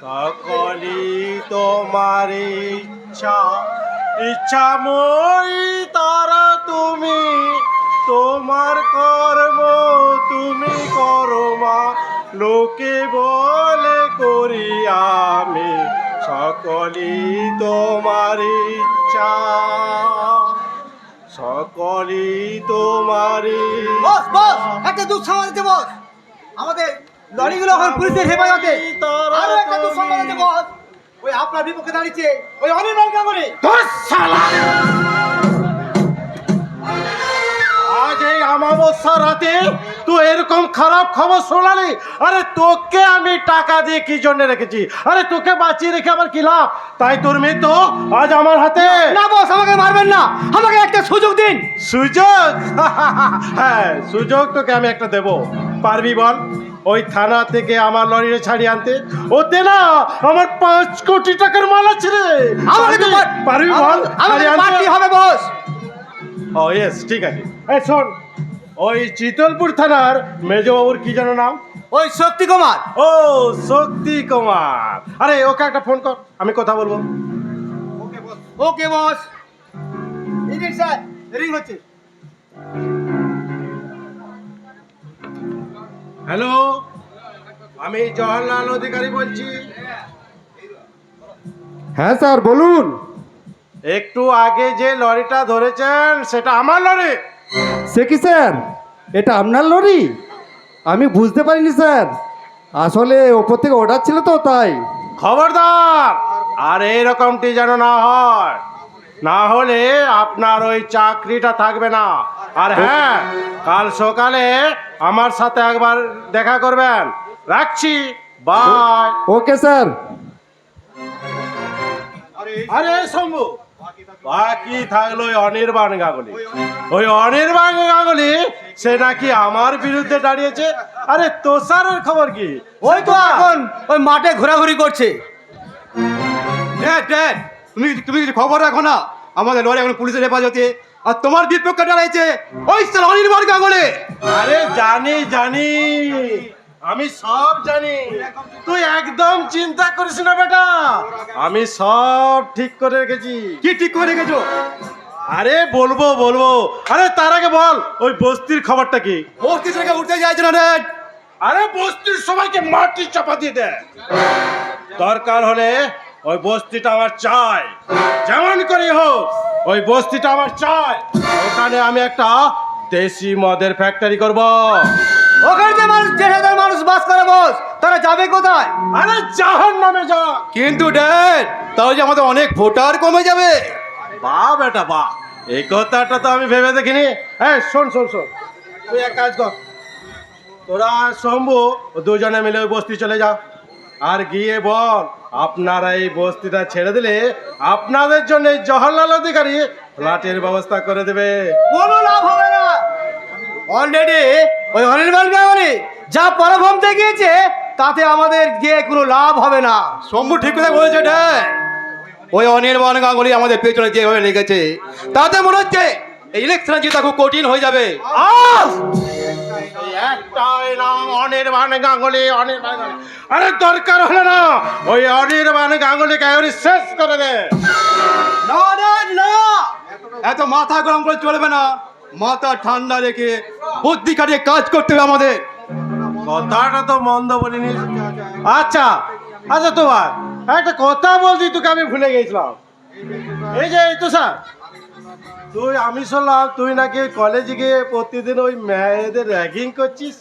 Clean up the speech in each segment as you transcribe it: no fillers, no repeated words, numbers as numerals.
সকলি তোমার ইচ্ছা, ইচ্ছাময়ী তারা তুমি, তোমার কর্ম তুমি করো মা, লোকে বলে করি আমি, সকলি তোমার ইচ্ছা, সকলি তোমার বস বস একটা দুঃখ সামলাতে বস, আমাদের লরিগুলো এখন পুলিশের হেফাজতে। আরো একটা দুঃখ সামলাতে বস, ওই আপনার বিপক্ষে দাঁড়িয়েছে ওই অনির্বাণ গাঙ্গুলি। আজ এই অমাবস্যা রাতে তুই এরকম খারাপ খবর শোনালি? আরে তোকে আমি টাকা দিয়ে কি জন্য রেখেছি? আরে তোকে বাঁচিয়ে রেখে আমার কি লাভ? তাই তোর মৃত্যু আজ আমার হাতে। না বস, আমাকে মারবেন না, আমাকে একটা সুযোগ দিন। সুযোগ? হ্যাঁ, সুযোগ তোকে আমি একটা দেব। পারবি বল? ওই থানা থেকে আমার লরিরে ছাড়িয়ে আনতে? ওতে না আমার 5 কোটি টাকার মাল আছে রে। পারবি বল? পার্টি হবে বস। ও ইয়েস, ঠিক আছে। এই শোন, ওই চিতলপুর থানার মেজবাবুর কি যেন নাম? ওই শক্তি কুমার। ও শক্তি কুমার। আরে ওকে একটা ফোন কর, আমি কথা বলবো। ওকে বস। ইডিট স্যার, রিং হচ্ছে। হ্যালো, আমি জওহরলাল অধিকারী বলছি। হ্যাঁ স্যার বলুন। একটু আগে যে লরিটা ধরেছেন সেটা আমার লরি। সে কি স্যার, এটা আপনার লরি? আমি বুঝতে পারিনি স্যার, আসলে ওপর থেকে অর্ডার ছিল তো তাই। খবরদার আর এইরকমটি যেন না হয়, না হলে আপনার ওই চাকরিটা থাকবে না। আর হ্যাঁ, কাল সকালে আমার সাথে একবার দেখা করবেন। রাখছি, বাই। Okay sir. আরে শম্ভু, বাকি থাকলো ওই অনির্বাণ গাঙ্গুলি। ওই অনির্বাণ গাঙ্গুলি সে নাকি আমার বিরুদ্ধে দাঁড়িয়েছে। আরে তোষারের খবর কি? ওই তো এখন ওই মাঠে ঘোরাঘুরি করছে। ড্যাড ড্যাড, তুমি কিছু খবর রাখো না, আমাদের লরি এখন পুলিশের হেফাজতে, আর তোমার বিপক্ষে দাঁড়াইছে ওই স্যার অনির্বাণ গাঙ্গুলি। আরে জানি জানি, আমি সব জানি। তুই একদম চিন্তা করিস না বেটা, আমি সব ঠিক করে রেখেছি। কি ঠিক করে রেখেছো? আরে বলবো বলবো, আরে তার আগে বল ওই বস্তির খবরটা কি? বস্তি থেকে উঠতে চাইছে না ড্যাড। আরে বস্তির সবাইকে মাটি চাপা দিয়ে দে। দরকার হলে ওই বস্তিটা আমার চাই, যেমন করে হোক ওই বস্তিটা আমার চাই। ওখানে আমি একটা দেশি মদের ফ্যাক্টরি করব। ওখানে যে মানুষ 1,000 মানুষ বাস করে বস, তারা যাবে কোথায়? আরে জাহান্নামে যা। কিন্তু ড্যাড, তাহলে যে আমাদের অনেক ভোটার কমে যাবে। বাহ বেটা বাহ, এই কথাটা তো আমি ভেবে দেখিনি। হ্যাঁ শোন শোন শোন, তুই এক কাজ কর, তোরা শম্ভু দুজনে মিলে ওই বস্তি চলে যা, আর গিয়ে বল আপনারা এই বস্তিটা ছেড়ে দিলে আপনাদের জন্য এই জওহরলাল অধিকারী ফ্ল্যাটের ব্যবস্থা করে দেবে। কোনো লাভ হবে না। অলরেডি ওই অনির্বাণ গাঙ্গুলি যা পরাভব দেখিয়েছে, তাতে আমাদের গিয়ে কোনো লাভ হবে না। শম্ভু ঠিক কথা বলেছে ড্যাড। ওই অনির্বাণ গাঙ্গুলি আমাদের পেছনে যেভাবে লেগেছে, তাতে মনে হচ্ছে এই ইলেকশনে জেতা খুব কঠিন হয়ে যাবে। এই একটাই নাম অনির্বাণ গাঙ্গুলি, অনির্বাণ গাঙ্গুলি। আরে দরকার হলে না ওই অনির্বাণ গাঙ্গুলিকে এখনই শেষ করে দে। না ড্যাড না, এত মাথা গরম করে চলবে না, মাথা ঠান্ডা রেখে বুদ্ধি খাটিয়ে কাজ করতে হবে আমাদের। কথাটা তো মন্দ বলিনি। আচ্ছা আচ্ছা, তোমার একটা কথা বলছি, তোকে আমি ভুলে গেছিলাম। এই যে এই তো স্যার, আমি শুনলাম তুই নাকি কলেজে গিয়ে প্রতিদিন ওই মেয়েদের র্যাগিং করছিস।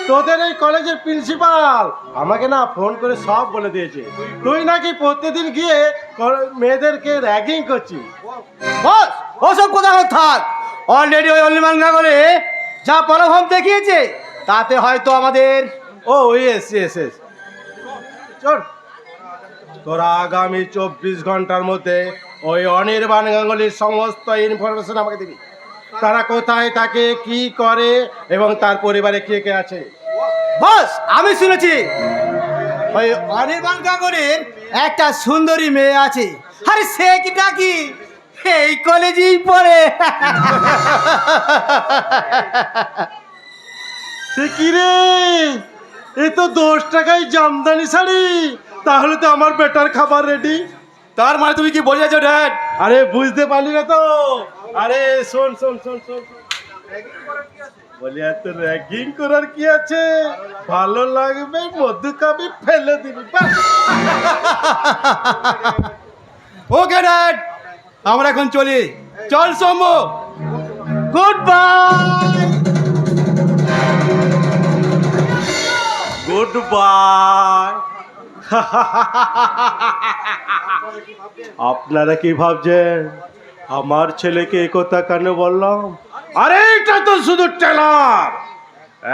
তোদের এই কলেজের প্রিন্সিপাল আমাকে না ফোন করে সব বলে দিয়েছে, তুই নাকি প্রতিদিন গিয়ে মেয়েদেরকে র্যাগিং করছিস। বস ওসব কথা থাক। অলরেডি ওই অনির্বাণ গাঙ্গুলি যা পরাভব দেখিয়েছে, তাতে হয়তো আমাদের ও ইয়েস ইয়েস ইয়েস, চল তোরা আগামী 24 ঘন্টার মধ্যে ওই অনির্বাণ গাঙ্গুলির সমস্ত ইনফরমেশন আমাকে দিবি। তারা কোথায় থাকে, কি করে এবং তার পরিবারে কে কে আছে। বস আমি শুনেছি ওই অনির্বাণ গাঙ্গুলির একটা সুন্দরী মেয়ে আছে। আরে সে কি নাকি এই কলেজেই পড়ে। সে কি রে, এ তো 10 টাকায় জামদানি শাড়ি। তাহলে তো আমার বেটার খাবার রেডি। তার মানে তুমি কি বোঝাচ্ছ ড্যাড? আরে বুঝতে পারলি না তো? আরে শোন শোন শোন শোন, বলি এত র্যাগিং করার কি আছে? ভালো লাগবে মধু কাপে ফেলে দিবি ব্যাস। ওকে ড্যাড, আমরা এখন চলি। চল Soumya. Good bye. Good bye. আপনারা কি ভাবছেন আমার ছেলেকে এ কথা কেন বললাম? আরে এটা তো শুধু ট্রেলার,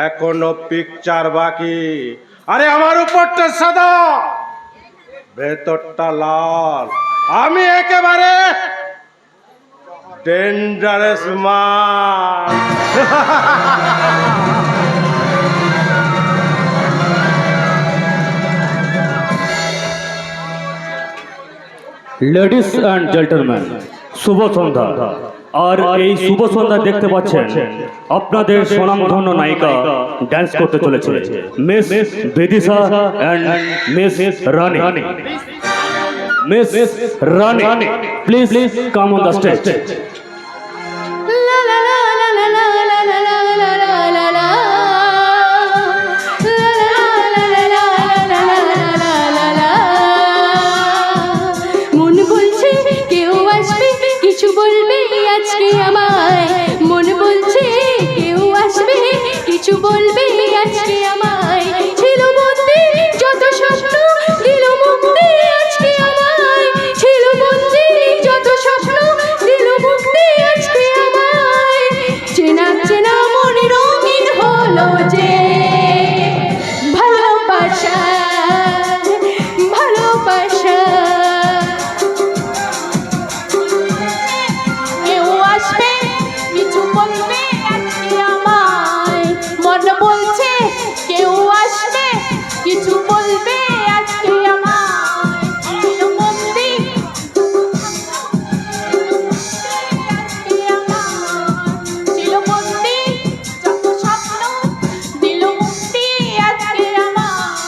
এখনো পিকচার বাকি। আরে আমার উপরটা সাদা, ভেতরটা লাল। আমি একেবারে ডেঞ্জারাস মাল। লেডিস অ্যান্ড জেন্টলম্যান, শুভ সন্ধ্যা। আর এই শুভ সন্ধ্যা দেখতে পাচ্ছেন আপনাদের স্বনামধন্য নায়িকা ডান্স করতে চলেছে, miss Bidisha and miss Rani. Miss Rani, please come on the stage. মন বলছে কেউ আসবে কিছু বলবে আজকে আমায়, মন বলছে কেউ আসবে কিছু বলবে আজকে আমায়। ছিল বন্দী যত স্বপ্ন দিল মুক্তি আজকে আমায়, ছিল বন্দী যত স্বপ্ন দিল মুক্তি আজকে আমায়। চেনা চেনা মনে রঙিন হলো যে ভালোবাসা, ভালোবাসা। কেউ আসবে কিছু বলবে আজকে আমায়, মন বলছে কেউ আসবে কিছু বলবে আজকে আমায়। ছিল বন্দী আজকে আমায়, ছিল বন্দী যত স্বপ্ন দিল মুক্তি আজকে আমায়।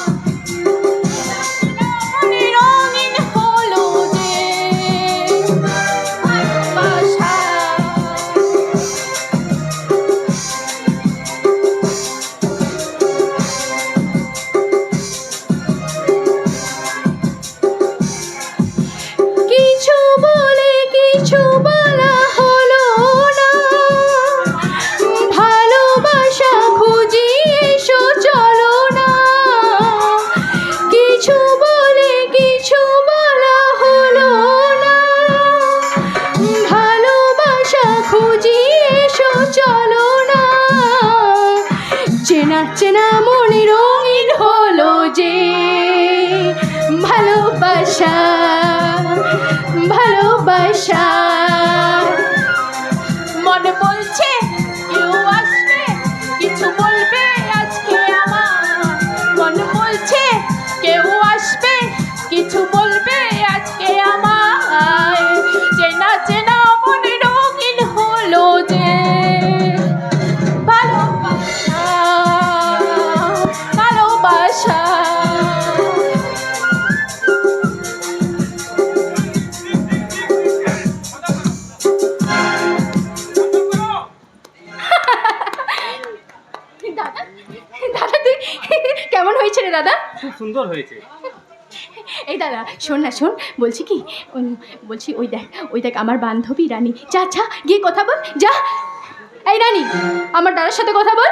মনে রঙিন হলো যে ভালোবাসা। কিছু বলে কিছু বলা হলো না, ভালোবাসা খুঁজি এসো চলো না। কিছু বলে কিছু বলা হলো না, ভালোবাসা খুঁজি এসো চলো না। চেনা চেনা মনে রঙিন হলো যে ভালোবাসা, ভালোবাসা। মনে বলছে কেউ আসবে কিছু বলবে আজকে আমার, মনে বলছে কেউ আসবে কিছু বলবে আজকে আমায়। চেনা চেনা মনে রঙিন হলো যে ভালোবাসা, ভালোবাসা। দাদা, দাদা তুই কেমন হয়েছে রে দাদা? খুব সুন্দর হয়েছে। এই দাদা শোন না, শোন বলছি কি, বলছি ওই দেখ আমার বান্ধবী রানী। যা যা গিয়ে কথা বল, যা। এই রানী, আমার দাদার সাথে কথা বল।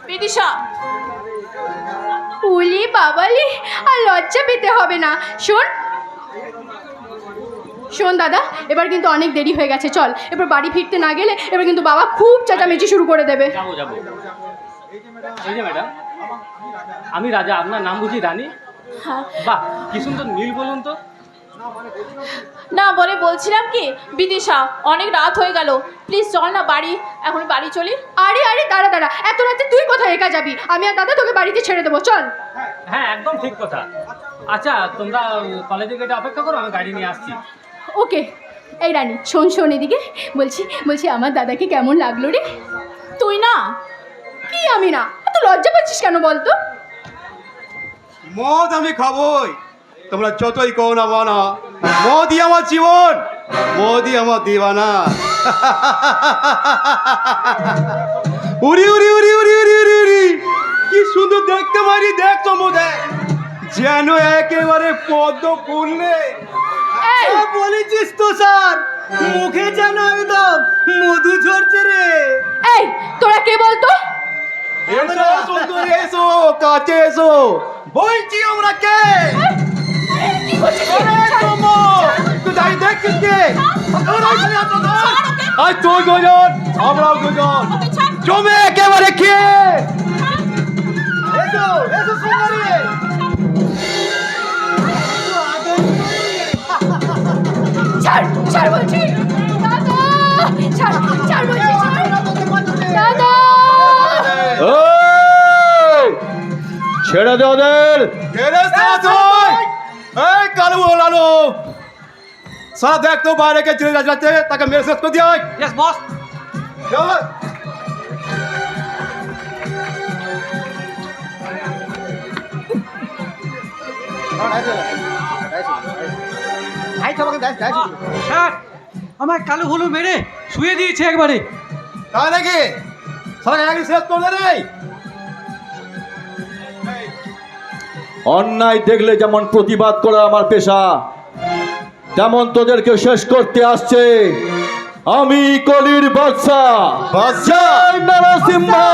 বিদিশা। উলি বাবালি, আর লজ্জা পেতে হবে না। শোন শোন দাদা, এবার কিন্তু অনেক দেরি হয়ে গেছে, চল। এবার বাড়ি ফিরতে না গেলে এবার কিন্তু বাবা খুব চেঁচামেচি শুরু করে দেবে। যাবো যাবো। এই যে ম্যাডাম, আমি রাজা, আপনার নাম বুঝি রানী? হ্যাঁ। বাহ, কি সুন্দর মিল বলুন তো। না বলে বলছিলাম কি বিদিশা, অনেক রাত হয়ে গেল, প্লিজ চল না বাড়ি, এখন বাড়ি চলি। আরে আরে দাঁড়া দাঁড়া, এত রাতে তুই কোথায় একা যাবি? আমি আর দাদা তোকে বাড়িতে ছেড়ে দেবো, চল। হ্যাঁ, একদম ঠিক কথা। আচ্ছা, তোমরা কলেজের গেটে অপেক্ষা করো, আমি গাড়ি নিয়ে আসছি। ওকে। এই রানী শোন শোন এদিকে, বলছি আমার দাদাকে কেমন লাগলো রে? তুই না। কি আমি না? এত লজ্জা পাচ্ছিস কেন বলতো? মদ আমি খাবই, তোমরা যতই কও না বানা, মদই আমার জীবন, মদই আমার দিবানা। উড়ি উড়ি উড়ি উড়ি উড়ি উড়ি উড়ি, কি সুন্দর দেখতে পারি, দেখ চমু দেখ, যেন একেবারে পদ্ম ফুললে। বলেছিস তো স্যার, মুখে যেন একদম মধু ঝরছে রে। এই তোরা কে বলতো? এসো সুন্দর, এসো কাছে এসো, বলছি আমরা কে? তুই দাঁড়িয়ে দেখছিস কে? আজ তুই দুজন, আমরাও দুজন, জমে একেবারে কে? এসো এসো সুন্দরী। ছাড় ছাড় বলছি দাদা, ছাড় ছাড় বলছি, দাদা। ছেড়ে দে ওদের। এই কালু লালু, সারা দেখ তো বাইরে কে চলে যাচ্ছে, তাকে মেরে শেষ করে দিয়ে আয়। Yes boss. স্যার আমার কালো হলু মেরে শুয়ে দিয়েছে একবারে। তাই নাকি? সারা একদিন শেষ করে দে রে। অন্যায় দেখলে যেমন প্রতিবাদ করা আমার পেশা, তেমন তোদেরকে শেষ করতে আসছে আমি কলির বাদশা জয় নরসিংহা।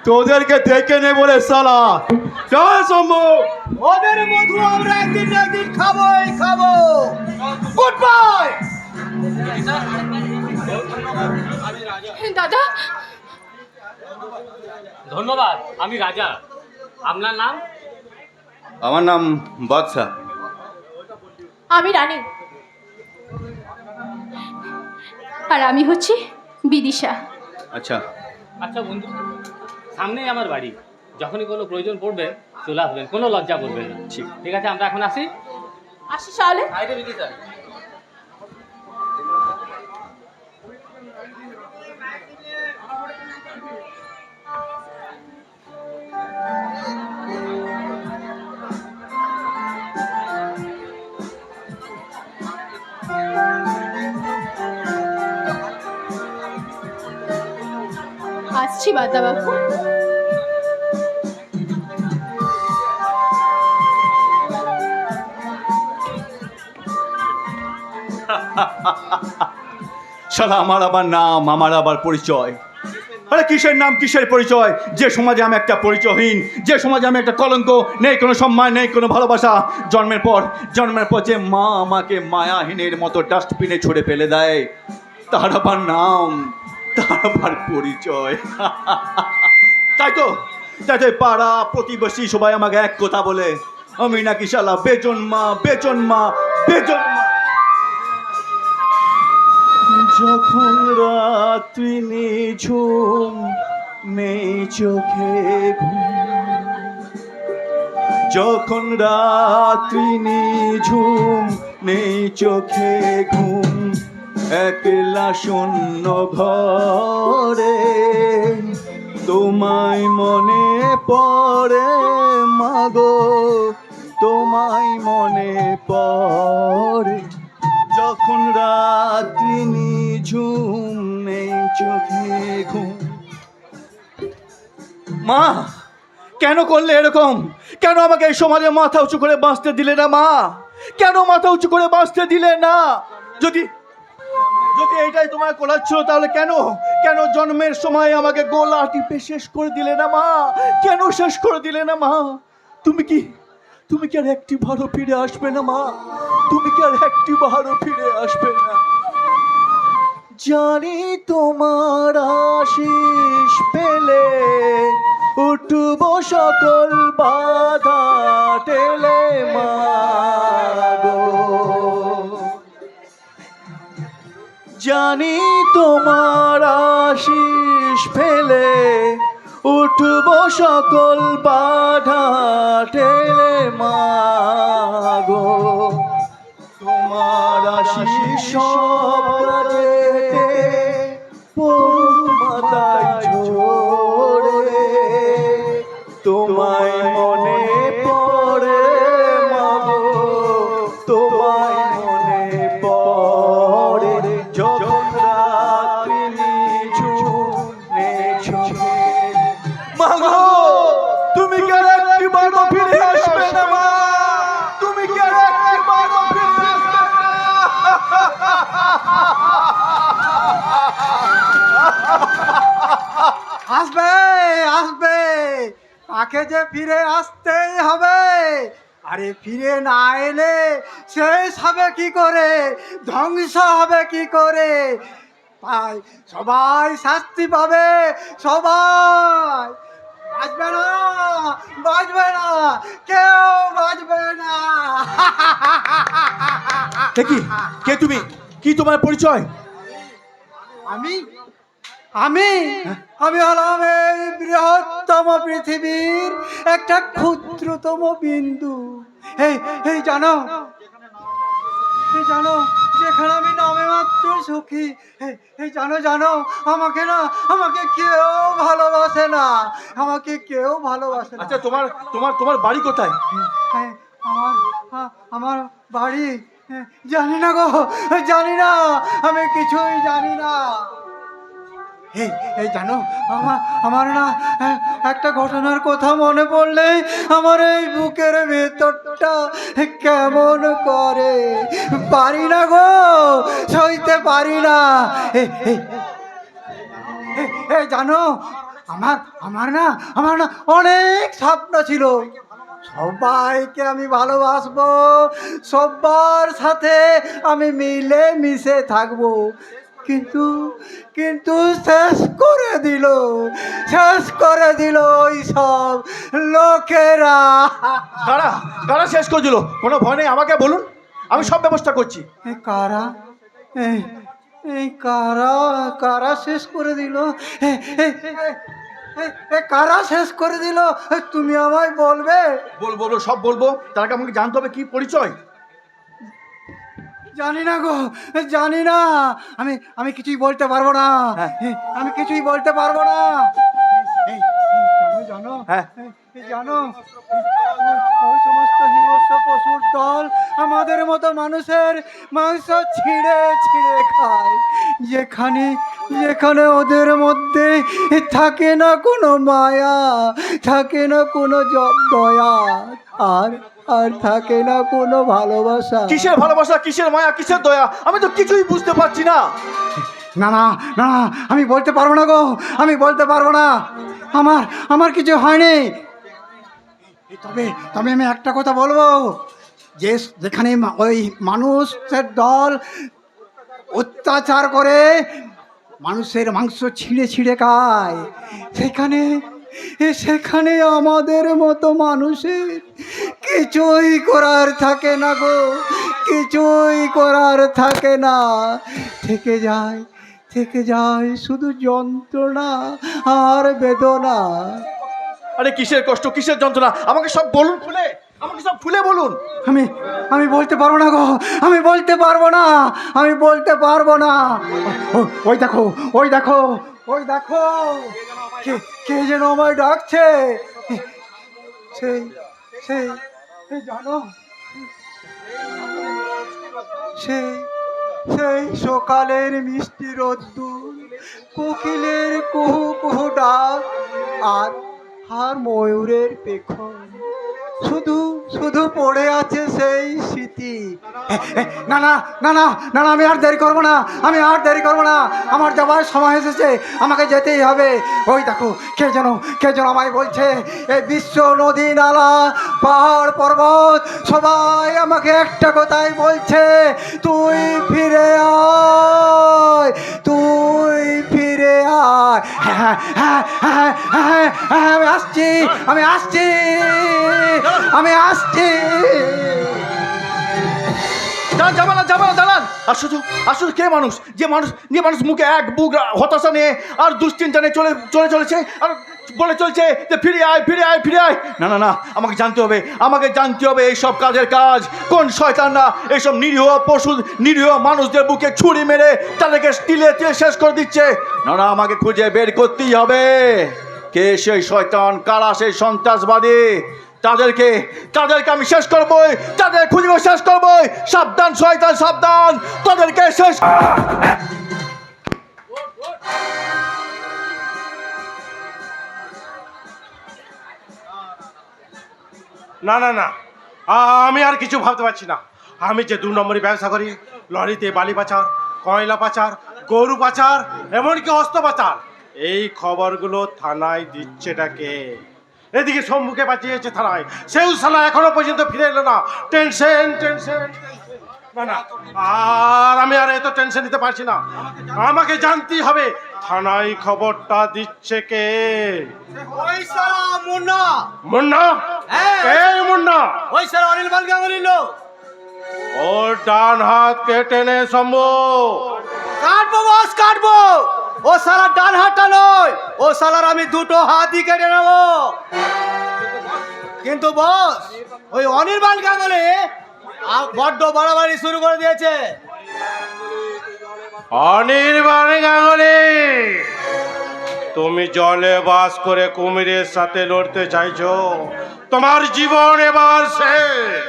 তোদেরকে দেখে নে বলে সালা, চল শম্ভু। ওদের মধু আমরা একদিন না একদিন খাবোই খাবো। Good bye. দাদা ধন্যবাদ, আমি রাজা। আপনার নাম? আমার নাম বাদশা। আমি রানী। আর আমি হচ্ছি বিদিশা। আচ্ছা আচ্ছা বন্ধু, সামনেই আমার বাড়ি, যখনই কোনো প্রয়োজন পড়বে চলে আসবেন, কোনো লজ্জা করবেন না। ঠিক আছে, আমরা এখন আসি। আসিস তাহলে। আসছি বাদা বাবু। শালা আমার আবার নাম, আমার আবার পরিচয়। আরে কিসের নাম কিসের পরিচয়? যে সমাজে আমি একটা পরিচয়হীন, যে সমাজে আমি একটা কলঙ্ক, নেই কোনো সম্মান, নেই কোনো ভালোবাসা। জন্মের পর যে মা আমাকে মায়াহীনের মতো ডাস্টবিনে ছুঁড়ে ফেলে দেয়, তার আবার নাম, তার আবার পরিচয়। তাই তো পাড়া প্রতিবেশী সবাই আমাকে এক কথা বলে, আমি নাকি শালা বেজন্মা বেজন্মা বেজন্মা। যখন রাত্রি নিঝুম, নেই চোখে ঘুম, যখন রাত্রি নিঝুম, নেই চোখে ঘুম, একলা শূন্য ঘরে তোমায় মনে পড়ে মাগো, তোমায় মনে পড়ে। যখন রাত্রি নিঝুম, নেই চোখে ঘুম। মা কেন করলে এরকম? কেন আমাকে এই সমাজে মাথা উঁচু করে বাঁচতে দিলে না মা? কেন মাথা উঁচু করে বাঁচতে দিলে না? যদি এইটাই তোমার করার ছিল, তাহলে কেন জন্মের সময় আমাকে গোলা টিপে শেষ করে দিলে না মা? কেন শেষ করে দিলে না মা? তুমি কি আর একটি বারও ফিরে আসবে না মা? তুমি কি আর একটি বারও ফিরে আসবে না? জানি তোমার আশিস পেলে উঠব সকল বাধা টেলে মা গো। জানি তোমার আশিস ফেলে উঠব সকল বাধা ঠেলে মাগো, তোমার আশিস সব কাজেতে পড়ুক মাথায় ঝরে, তোমায় মনে পড়ে মাগো, তোমায় মনে পড়ে যখন রাত্রি নিঝুম মাগো, তুমি কি আর একটিবারও ফিরে আসবে না মা? তুমি কি আর একটিবারও ফিরে আসবে না? আসবে আসবে, তাকে যে ফিরে আসতেই হবে। আরে ফিরে না এলে শেষ হবে কি করে, ধ্বংস হবে কি করে? তাই সবাই শাস্তি পাবে, সবাই। বাঁচবে না, বাঁচবে না, কেউ বাঁচবে না। কি কে তুমি? কি তোমার পরিচয়? আমি আমি আমি হলাম এই বৃহত্তম পৃথিবীর একটা ক্ষুদ্রতম বিন্দু। এই এই জানো, এই জানো, যেখানে আমি নামে মাত্র সুখী। এই জানো জানো, আমাকে না, আমাকে কেউ ভালোবাসে না, আমাকে কেউ ভালোবাসে না। আচ্ছা, তোমার তোমার তোমার বাড়ি কোথায়? আমার আমার বাড়ি জানি না গো, জানি না, আমি কিছুই জানি না। এই জানো, আমার না একটা ঘটনার কথা মনে পড়লে আমার এই বুকের ভেতরটা কেমন করে, পারি না গো, সইতে পারি না। এই জানো, আমার না অনেক স্বপ্ন ছিল। সবাইকে আমি ভালোবাসবো, সবার সাথে আমি মিলে মিশে থাকবো, কিন্তু কিন্তু শেষ করে দিল ওই সব লোকেরা। কারা কারা শেষ করে দিল? কোনো ভয় নেই, আমাকে বলুন, আমি সব ব্যবস্থা করছি। কারা? এই কারা কারা শেষ করে দিল? কারা শেষ করে দিল তুমি আমায় বলবে? বলবো, সব বলবো। তার আগে আমাকে জানতে হবে কি পরিচয়। জানি না গো, জানি না, আমি কিছুই বলতে পারবো না, আমি কিছুই বলতে পারবো না। জানো হ্যাঁ, জানো, ওই সমস্ত হিংস্র পশুর দল আমাদের মতো মানুষের মাংস ছিঁড়ে ছিঁড়ে খায়, যেখানে ওদের মধ্যে থাকে না কোনো মায়া, থাকে না কোনো দয়া, আর থাকে না কোনো ভালোবাসা। কিসের ভালোবাসা, কিসের মায়া, কিসের দয়া, আমি তো কিছুই বুঝতে পারছি না। না না না, আমি বলতে পারবো না গো, আমি বলতে পারবো না, আমার কিছু হয়নি। তবে আমি একটা কথা বলবো, যেখানে ওই মানুষের দল অত্যাচার করে মানুষের মাংস ছিঁড়ে ছিঁড়ে খায়, সেখানে আমাদের মতো মানুষের কিছুই করার থাকে না গো, কিছুই করার থাকে না। থেকে যায় শুধু যন্ত্রণা আর বেদনা। আরে কিসের কষ্ট, কিসের যন্ত্রণা, আমাকে সব বলুন খুলে, আমাকে সব খুলে বলুন। আমি বলতে পারবো না গো, আমি বলতে পারবো না, আমি বলতে পারবো না। ওই দেখো কে যেন আমায় ডাকছে। সেই জানো, সেই সকালের মিষ্টি রোদ্দুর, কোকিলের কুহু কুহু ডাক, আর ময়ূরের পেখম, শুধু পড়ে আছে সেই স্মৃতি। না না না না না, আমি আর দেরি করবো না, আমার যাওয়ার সময় এসেছে, আমাকে যেতেই হবে। ওই দেখো কে যেন আমায় বলছে, এই বিশ্ব, নদী, নালা, পাহাড়, পর্বত সবাই আমাকে একটা কথাই বলছে, তুই ফিরে আয়, তুই ফিরে আয়। আমি আসছি। যাবা না, দাঁড়ান। আসলে কে মানুষ, যে মানুষ মুখে এক বুক হতাশা নিয়ে আর দুশ্চিন্তা নিয়ে চলেছে, আর বলে চলছে যে ফিরে আয় ফিরে আয় ফিরে আয়। না না না, আমাকে জানতে হবে এইসব কাজের কাজ কোন শয়তানরা এইসব নিরীহ পশু নিরীহ মানুষদের বুকে ছুরি মেরে তাদেরকে তিলে শেষ করে দিচ্ছে। না না, আমাকে খুঁজে বের করতেই হবে কে সেই শয়তান, কারা সেই সন্ত্রাসবাদী। তাদেরকে আমি শেষ করবই, তাদের খুঁজে শেষ করবই। সাবধান শয়তান সাবধান, তাদেরকে শেষ। না না না, আমি আর কিছু ভাবতে পারছি না। আমি যে 2 নম্বরই ব্যবসা করি, লরিতে বালি পাচার, কয়লা পাচার, গরু পাচার, এমনকি অস্ত্র পাচার, এই খবরগুলো থানায় দিচ্ছেটাকে। এদিকে শম্ভুকে পাঠিয়েছে থানায়, সেও সালা এখনো পর্যন্ত ফিরে এলো না। Tension tension. না না, আর আমি আর এত টেনশন নিতে পারছি না। আমাকে জানতেই হবে থানায় খবরটা দিচ্ছে কে। ওই সারা মুন্না, মুন্না? হ্যাঁ। এই মুন্না ওই সারা অনিল বাল গাঙ্গুলির লোক। ওর ডান হাত কেটে নে শম্ভু। কাটবো বস কাটবো। ও সারা ডান হাতটা নয়, ও সালার আমি 2টো হাতই কেটে নেবো। কিন্তু বস, ওই অনির্বাণ গাঙ্গুলি বড্ড বাড়াবাড়ি শুরু করে দিয়েছে। অনির্বাণ গাঙ্গুলি, তুমি জলে বাস করে কুমিরের সাথে লড়তে চাইছো? তোমার জীবন এবার শেষ।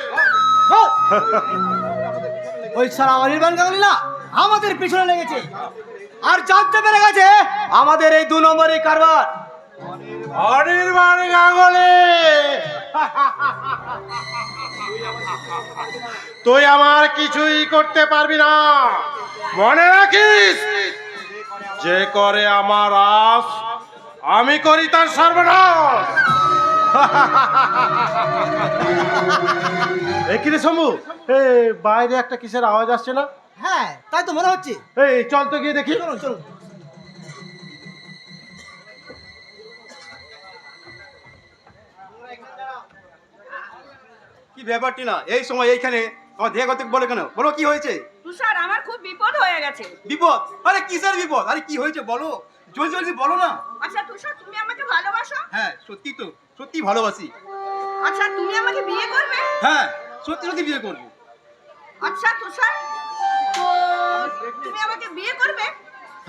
ওই সারা অনির্বাণ গাঙ্গুলি না আমাদের পিছনে লেগেছে, আর জানতে পেরে গেছে আমাদের এই 2 নম্বরের কারবার। অনির্বাণ গাঙ্গুলি, তুই আমার কিছুই করতে পারবি না। মনে রাখিস, যে করে আমার আস, আমি করি তার সর্বনাশ। কি রে শম্ভু, বাইরে একটা কিসের আওয়াজ আসছে না? হ্যাঁ তাই তো মনে হচ্ছে। এই চল তো গিয়ে দেখি। চলুন চলুন। কি ব্যাপারটি না এই সময় এইখানে আমার দেখা করতে বলে কেন? বলো কি হয়েছে? তুষার, আমার খুব বিপদ হয়ে গেছে। বিপদ? আরে কিসের বিপদ? আরে কি হয়েছে বলো, জলদি জলদি বলো না। আচ্ছা তুষার, তুমি আমাকে ভালোবাসো? হ্যাঁ সত্যি তো, সত্যি ভালোবাসি। আচ্ছা তুমি আমাকে বিয়ে করবে? হ্যাঁ সত্যি সত্যি বিয়ে করবো। আচ্ছা তুষার, তো তুমি আমাকে বিয়ে করবে?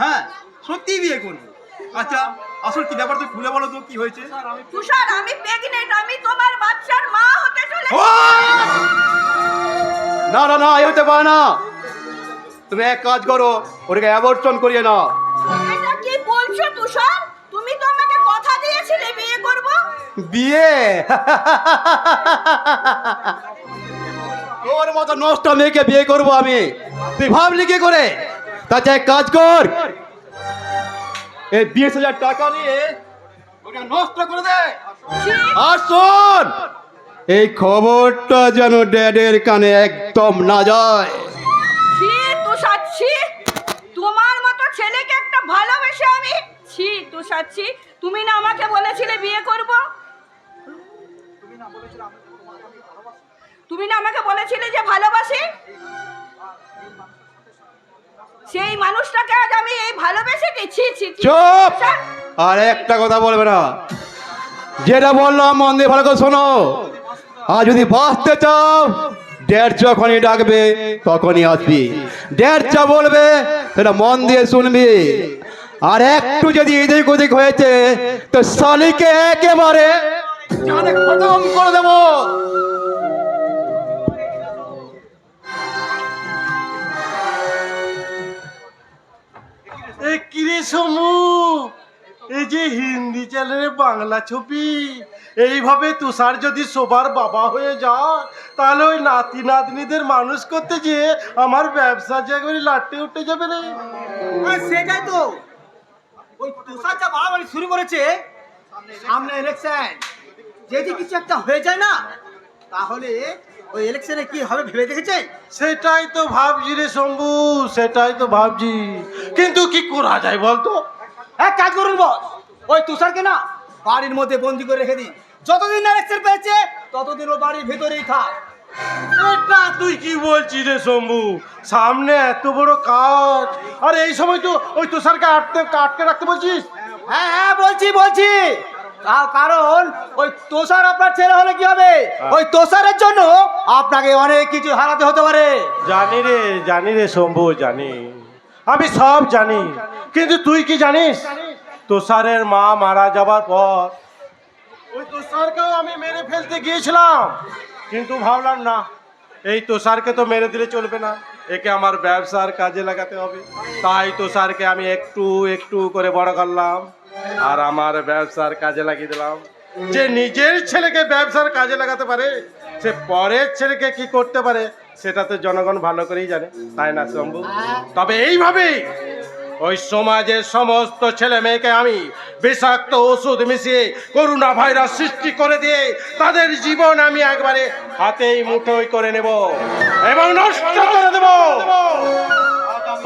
হ্যাঁ সত্যি বিয়ে করবো। আচ্ছা আসল কি ব্যাপার তুই খুলে বলো তো, কি হয়েছে? তুষার, আমি প্রেগনেন্ট, আমি তোমার বাচ্চার মা হতে চলেছি। না না না, এই হতে পারে না। তুমি এক কাজ করো, ওটাকে অ্যাবর্শন করিয়ে নাও। এটা কি বলছো তুষার? তুমি তো আমাকে কথা দিয়েছিলে বিয়ে করব। বিয়ে? তোর মতো নষ্ট মেয়েকে বিয়ে করবো আমি? তুই ভাবলি কি করে? তাতে এক কাজ কর, এই 20,000 টাকা নিয়ে ওটা নষ্ট করে দে। আর শোন, এই খবরটা যেন ড্যাডের কানে একদম না যায়। ছি তুষার, ছি, তোমার মতো ছেলেকে একটা ভালোবেসে আমি, ছি তুষার ছি। তুমি না আমাকে বলেছিলে বিয়ে করব? তুমি না আমাকে বলেছিলে যে ভালোবাসি? সেই মানুষটাকে আজ আমি এই ভালোবেসে গেছি। ছি ছি। চুপ! আর একটা কথা বলবে না। যেটা বললাম মন দিয়ে ভালো করে শোনো। আর যদি বাঁচতে চাও, ড্যাড যখনই ডাকবে তখনই আসবি। ড্যাড যা বলবে সেটা মন দিয়ে শুনবি। আর একটু যদি এদিক ওদিক হয়েছে তো শালিকে একেবারে জানে খতম করে দেবো। কিরে সমু, এই যে হিন্দি চ্যানেলে বাংলা ছবি, এইভাবে তুষার যদি সবার বাবা হয়ে যায়, তাহলে ওই নাতি নাতনিদের মানুষ করতে গিয়ে আমার ব্যবসা যে একবারে লাট্টে উঠে যাবে রে। সেটাই তো, ওই তুষার যা বাড়াবাড়ি শুরু করেছে, সামনে ইলেকশন, যদি কিছু একটা হয়ে যায় না, তাহলে ওই ইলেকশনে কি হবে ভেবে দেখেছেন? সেটাই তো ভাবছি রে শম্ভু, সেটাই তো ভাবছি, কিন্তু কি করা যায় বলতো? এক কাজ করুন বস, ওই তুষারকে না বাড়ির মধ্যে বন্দি করে রেখে দিন। যতদিন না ইলেকশন পেয়েছে ততদিন ও বাড়ির ভেতরেই থাক। এটা তুই কি বলছিস রে শম্ভু? সামনে এত বড় কাজ, আর এই সময় তো ওই তুষারকে আটকে রাখতে বলছিস? হ্যাঁ হ্যাঁ বলছি বলছি, কারণ ওই তোষার আপনার ছেলে হলে কি হবে, ওই তোষারের জন্য আপনাকে অনেক কিছু হারাতে হতে পারে। জানি রে শম্ভু, জানি, আমি সব জানি। কিন্তু তুই কি জানিস, তুষারের মা মারা যাবার পর ওই তুষারকেও আমি মেরে ফেলতে গিয়েছিলাম, কিন্তু ভাবলাম না, এই তুষারকে তো মেরে দিলে চলবে না, একে আমার ব্যবসার কাজে লাগাতে হবে। তাই তুষারকে আমি একটু একটু করে বড় করলাম আর আমার ব্যবসার কাজে লাগিয়ে দিলাম। যে নিজের ছেলেকে ব্যবসার কাজে লাগাতে পারে, সে পরের ছেলেকে কি করতে পারে সেটা তো জনগণ ভালো করেই জানে, তাই না শম্ভু? তবে এইভাবেই ওই সমাজের সমস্ত ছেলে মেয়েকে আমি বিষাক্ত ওষুধ মিশিয়ে করোনা ভাইরাস সৃষ্টি করে দিয়ে তাদের জীবন আমি একবারে হাতেই মুঠোই করে নেব এবং নষ্ট করে দেব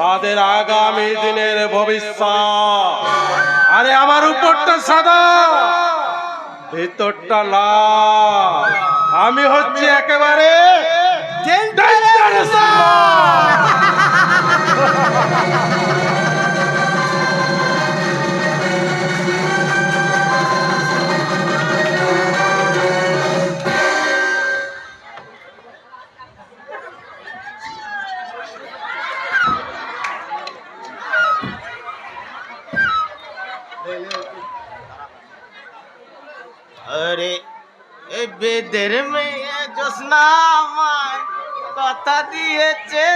তাদের আগামী দিনের ভবিষ্যৎ। আরে আমার উপরটা সাদা, ভিতরটা লাল, আমি হচ্ছে একেবারে dangerous man! আরে এই বেদের মেয়ে জোসনা আমায় কথা দিয়েছে,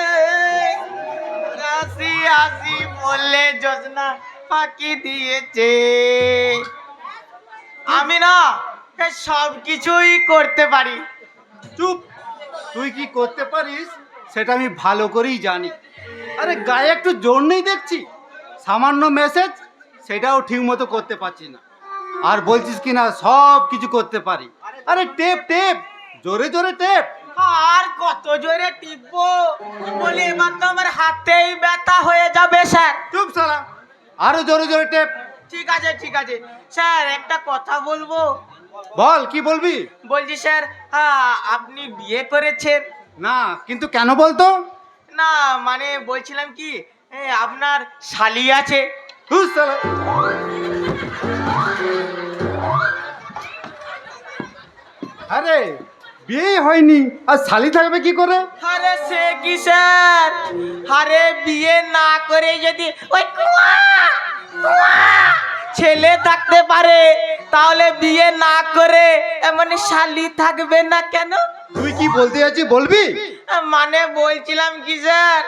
হাসি হাসি বললে জোসনা ফাঁকি দিয়েছে। আমি না সব কিছুই করতে পারি। চুপ, তুই কি করতে পারিস সেটা আমি ভালো করেই জানি। আরে গায়ে একটু জোর নেই দেখছি, সামান্য মেসেজ সেটাও ঠিক মতো করতে পারছি না, আর বলছিস কি না সব কিছু করতে পারি। আরে টেপ টেপ, জোরে জোরে টেপ। আর কত জোরে টিপবো, বলে এবার তো আমার হাতেই ব্যথা হয়ে যাবে স্যার। চুপ সালা, আরো জোরে জোরে টেপ। ঠিক আছে ঠিক আছে স্যার, একটা কথা বলবো। বল, কি বলবি? বলছি স্যার, আপনি বিয়ে করেছেন? না, কিন্তু কেন বলতো? না মানে বলছিলাম কি, আপনার শালি আছে? হুস সালা। আরে বিয়ে হয়নি আর শালি থাকবে কি করে? আরে সে কি স্যার, আরে বিয়ে না করে যদি ওই ছেলে থাকতে পারে, তাহলে বিয়ে না করে মানে শালি থাকবে না কেন? তুই কি বলতে যাচ্ছিস বলবি? মানে বলছিলাম কি স্যার,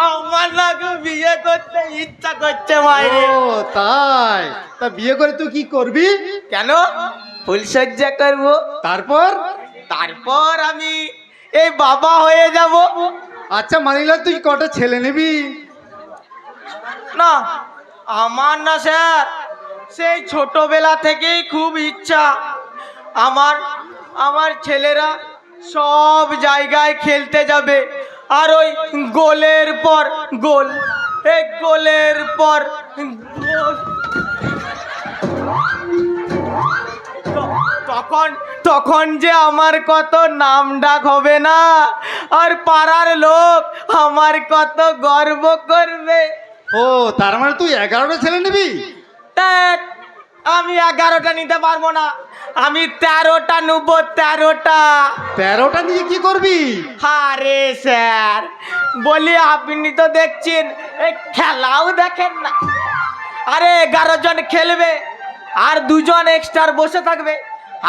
আমার না বিয়ে করতে ইচ্ছা করছে মায়ের। ও তাই, তা বিয়ে করে তুই কি করবি? কেন? ফুলসজ্জা করব, তারপর? তারপর আমি এই বাবা হয়ে যাব। আচ্ছা মানিলাম, তুই কটা ছেলে নিবি? না আমার না স্যার, সেই ছোটবেলা থেকেই খুব ইচ্ছা আমার ছেলেরা সব জায়গায় খেলতে যাবে, আর ওই গোলের পর গোল, এই গোলের পর গোল। তখন যে আমার কত নাম ডাক হবে না, আর পাড়ার লোক আমার কত গর্ব করবে। ও তার মানে তুই 11টা ছেলে নিবি? ধ্যাৎ, আমি 11টা নিতে পারবো না, আমি 13টা নেবো। 13টা। 13টা নিয়ে কি করবি? আরে স্যার বলি, আপনি তো দেখছেন এই খেলাও দেখেন না। আরে 11 জন খেলবে আর 2 জন এক্সট্রা বসে থাকবে,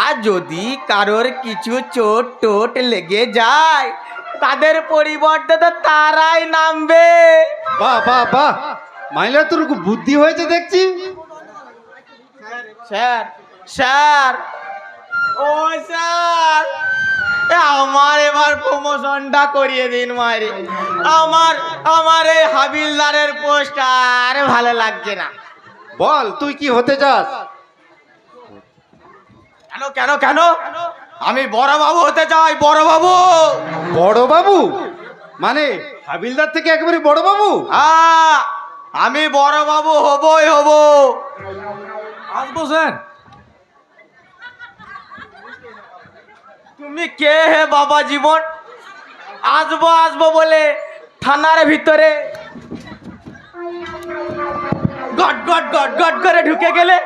আর যদি কারোর কিছু চোট টোট লেগে যায় তাদের পরিবর্তে তো তারাই নামবে। বাহ বাহ বাহ, মাইলা তোর খুব বুদ্ধি হয়েছে দেখছি। স্যার স্যার ও স্যার, আমার এবার প্রমোশনটা করিয়ে দিন মায়ের। আমার এই হাবিলদারের পোস্ট আর ভালো লাগছে না। বল তুই কি হতে চাস? কেন কেন কেন, আমি বড় বাবু হতে চাই। বড় বাবু। বড় বাবু মানে হাবিলদার থেকে একেবারে বড় বাবু? আমি বড় বাবু হবই হব। আসবো স্যার। তুমি কে হে বাবা জীবন? আসবো আসবো বলে থানার ভিতরে গট গট গট গট করে ঢুকে গেলে,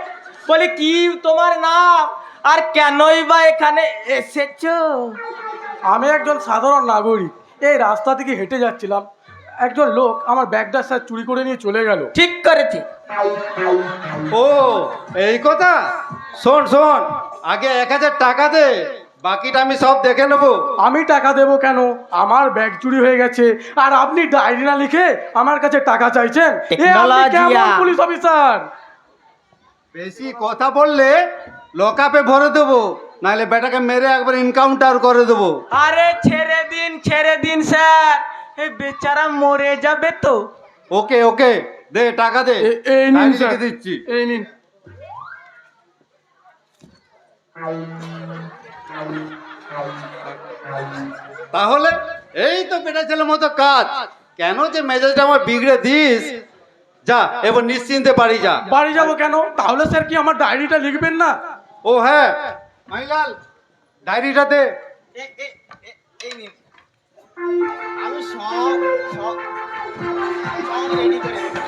বলি কি তোমার নাম আর কেনই বা এখানে এসেছো? আমি একজন সাধারণ নাগরিক, এই রাস্তা থেকে হেঁটে যাচ্ছিলাম, একজন লোক আমার ব্যাগটা স্যার চুরি করে নিয়ে চলে গেল। ঠিক করেছে। ও এই কথা, শোন শোন, আগে 1000 টাকা দে, বাকিটা আমি সব দেখে নেবো। আমি টাকা দেবো কেন? আমার ব্যাগ চুরি হয়ে গেছে আর আপনি ডায়েরি না লিখে আমার কাছে টাকা চাইছেন? এ আপনি টেকনোলজিয়া। কেমন পুলিশ অফিসার? বেশি কথা বললে লকআপে ভরে দেবো, নাহলে বেটাকে মেরে একবার এনকাউন্টার করে দেবো। আরে ছেড়ে দিন স্যার, এই বেচারা মরে যাবে তো। ওকে ওকে, দে টাকা দে, এই নিন ডায়েরি স্যার, লিখে দিচ্ছি। এই নিন। তাহলে এই তো বেটা ছেলের মতো কাজ, কেন যে মেজাজটা আমার বিগড়ে দিস? যা এবার নিশ্চিন্তে বাড়ি যা। বাড়ি যাবো কেন? তাহলে স্যার কি আমার ডায়েরিটা লিখবেন না? ও হ্যাঁ, মাইলাল ডায়েরিটা দে। আমি সব রেডি করে দেব।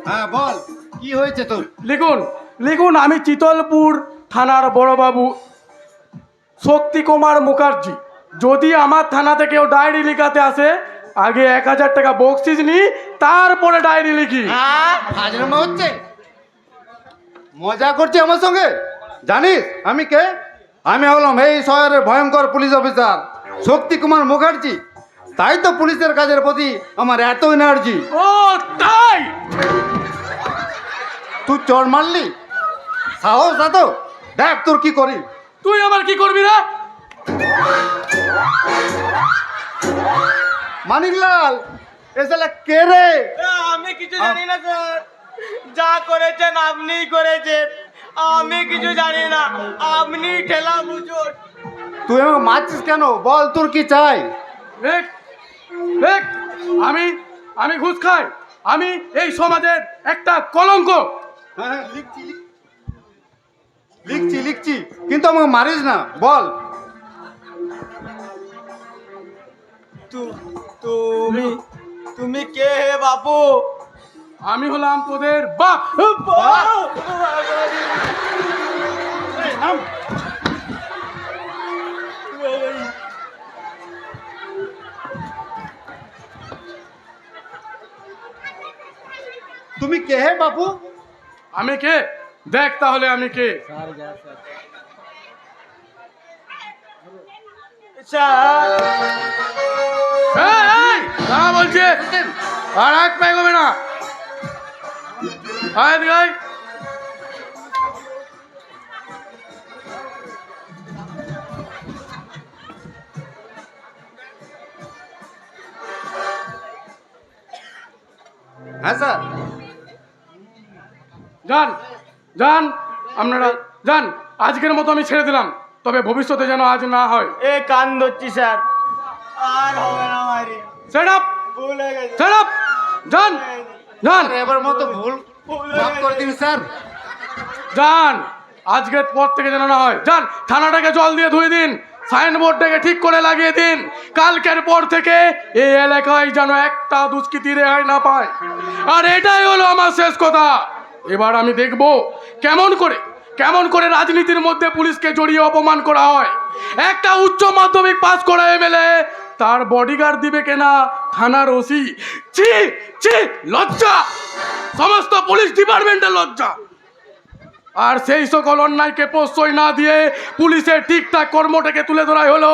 হ্যাঁ বল, কি হয়েছে তোর? লিখুন লিখুন, আমি চিতলপুর থানার বড়বাবু শক্তি কুমার মুখার্জি। যদি আমার থানাতে কেউ ডায়েরি লিখাতে আসে, আগে 1000 টাকা বকশিস নি, তারপরে ডায়েরি লিখি। ফাজলামো হচ্ছে, মজা করছি আমার সঙ্গে? জানিস আমি কে? আমি হলাম এই শহরের ভয়ঙ্কর পুলিশ অফিসার শক্তি কুমার মুখার্জি। তাই তো পুলিশের কাজের প্রতি আমার এত এনার্জি। ও তাই? তুই চড় মারলি, সাহস এত? দেখ তোর কি করি। তুই আমার কি করবি রে? মানিকলাল, এসে কে রে? আমি কিছু জানি না স্যার, যা করেছেন আপনিই করেছেন, আমি কিছু জানি না, আপনি ঠেলা বুঝুন। তুই আমাকে মারছিস কেন? বল তোর কি চাই? দেখ দেখ, আমি ঘুষ খাই, আমি এই সমাজের একটা কলঙ্ক। হ্যাঁ লিখছি, কিন্তু আমাকে মারিস না, বল। তুমি কে হে বাপু? আমি হলাম তোদের বাপ। তুমি কে হে বাপু? আমি কে? দেখ তাহলে আমি কে। বলছে আর এক পাই হবে না। গাই হ্যাঁ স্যার। যান আপনারা যান, আজকের মতো আমি ছেড়ে দিলাম, তবে ভবিষ্যতে যেন আজ না হয়। এ কান ধরছি স্যার, আর হবে না মারি। সেট আপ, ভুল হয়ে গেছে। সেট আপ, যান এবার মতো ভুল মাফ করে দিন স্যার। যান, আজকের পর থেকে যেন না হয়। যান, থানাটাকে জল দিয়ে ধুয়ে দিন, সাইনবোর্ডটাকে ঠিক করে লাগিয়ে দিন। কালকের পর থেকে এই এলাকায় যেন একটা দুষ্কৃতী রেহাই না পায়। আর এটাই হলো আমার শেষ কথা। এবার আমি দেখব কেমন করে রাজনীতির মধ্যে পুলিশকে জড়িয়ে অপমান করা হয়। একটা উচ্চ মাধ্যমিক পাস করা এমএলএ তার বডিগার্ড দিবে কেনা থানার ওসি। ছি ছি, লজ্জা, সমস্ত পুলিশ ডিপার্টমেন্টের লজ্জা। আর সেই সকল অন্যায়কে প্রশ্রয় না দিয়ে পুলিশের ঠিকঠাক কর্মটাকে তুলে ধরাই হলো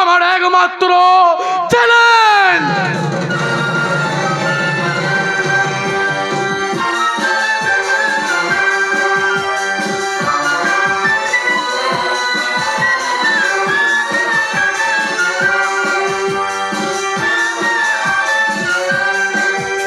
আমার একমাত্র চ্যালেঞ্জ।